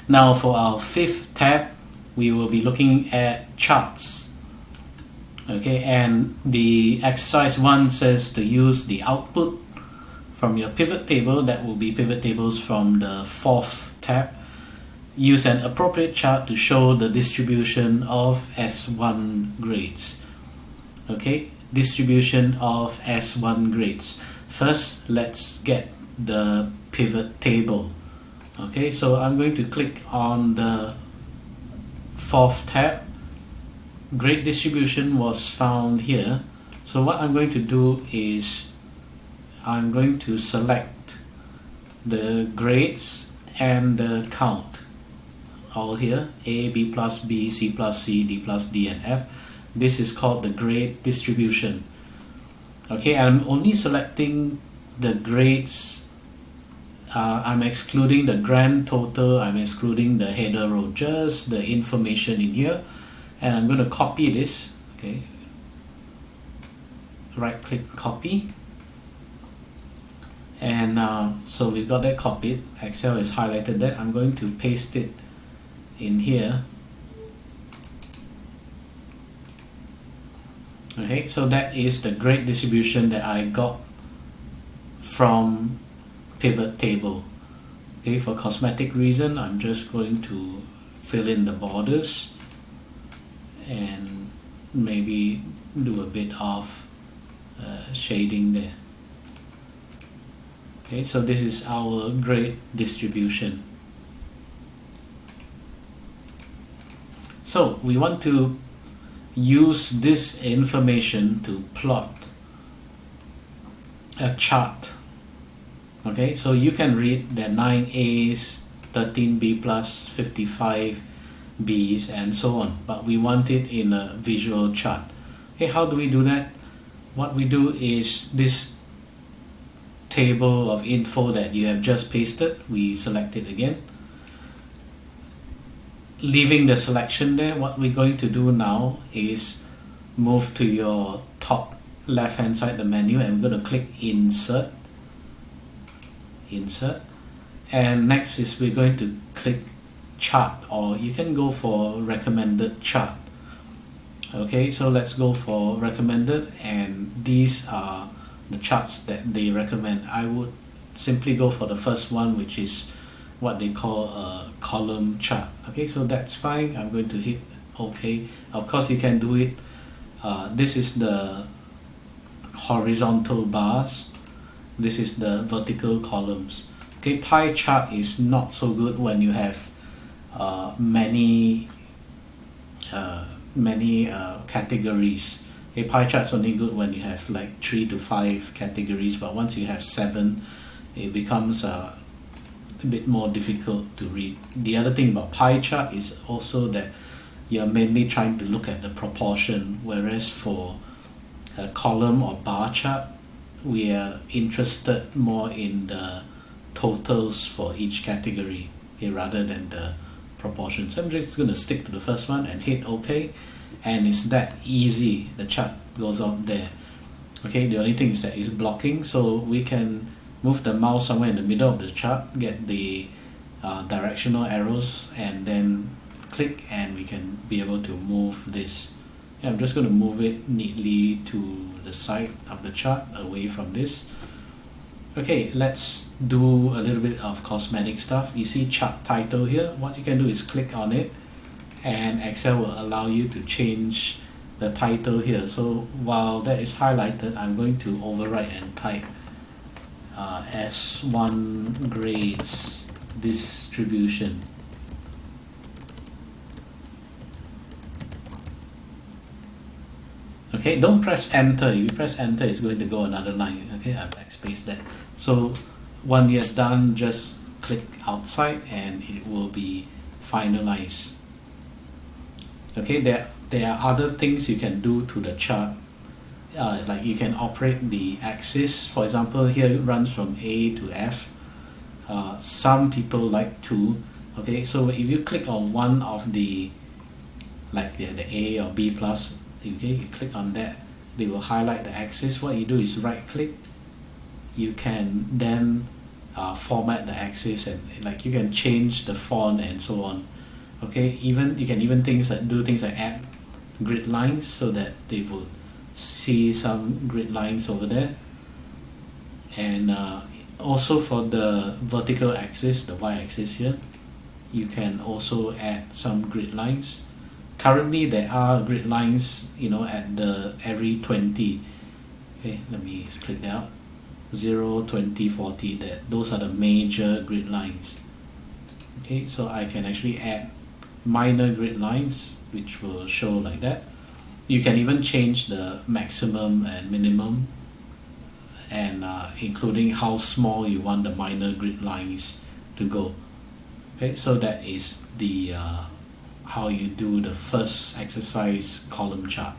Now for our fifth tab, we will be looking at charts. Okay, and the exercise 1 says to use the output from your pivot table, that will be pivot tables from the fourth tab. Use an appropriate chart to show the distribution of S1 grades. Okay, distribution of S1 grades. First, let's get the pivot table. Okay, so I'm going to click on the fourth tab. Grade distribution was found here. So what I'm going to do is I'm going to select the grades and the count all here: A, B plus B, C plus C, D plus D, and F. This is called the grade distribution. Okay, I'm only selecting the grades. I'm excluding the grand total, I'm excluding the header row, just the information in here. And I'm going to copy this. Okay, right click, copy. And so we've got that copied. Excel is highlighted that. I'm going to paste it in here. Okay, so that is the grade distribution that I got from pivot table. Okay, for cosmetic reason, I'm just going to fill in the borders and maybe do a bit of shading there. Okay, so this is our grade distribution. So we want to use this information to plot a chart. Okay, so you can read that 9 A's, 13 B plus, 55 B's, and so on, but we want it in a visual chart. Okay, how do we do that? What we do is this table of info that you have just pasted, we select it again. Leaving the selection there, what we're going to do now is move to your top left hand side, the menu, and we're going to click insert. And next is we're going to click chart, or you can go for recommended chart. Okay, so let's go for recommended, and these are the charts that they recommend. I would simply go for the first one, which is what they call a column chart. Okay, so that's fine. I'm going to hit OK. Of course you can do it. This is the horizontal bars, this is the vertical columns. Okay, pie chart is not so good when you have many categories. A pie chart is only good when you have like 3 to 5 categories, but once you have 7, it becomes a bit more difficult to read. The other thing about pie chart is also that you're mainly trying to look at the proportion, whereas for a column or bar chart, we are interested more in the totals for each category, okay, rather than the proportions. So I'm just going to stick to the first one and hit OK, and it's that easy. The chart goes out there. Okay, the only thing is that it's blocking, so we can move the mouse somewhere in the middle of the chart, get the directional arrows, and then click, and we can be able to move this. Yeah, I'm just going to move it neatly to the side of the chart, away from this. Okay, let's do a little bit of cosmetic stuff. You see chart title here. What you can do is click on it, and Excel will allow you to change the title here. So while that is highlighted, I'm going to overwrite and type S1 grades distribution. Okay, don't press enter. If you press enter, it's going to go another line. Okay, I've backspaced that. So when you're done, just click outside and it will be finalized. Okay, there are other things you can do to the chart. Like you can operate the axis. For example, here it runs from A to F. Some people like to. Okay, so if you click on one of the, like the A or B plus, okay, you click on that, they will highlight the axis. What you do is right click. You can then format the axis, and like you can change the font and so on. Okay, even you can even do things like add grid lines so that they would see some grid lines over there. And also for the vertical axis, the y-axis here, you can also add some grid lines. Currently there are grid lines, you know, at the every 20. Okay, let me click that out. 0, 20, 40, those are the major grid lines. Okay, so I can actually add minor grid lines which will show like that. You can even change the maximum and minimum, and including how small you want the minor grid lines to go. Okay, so that is the how you do the first exercise column chart.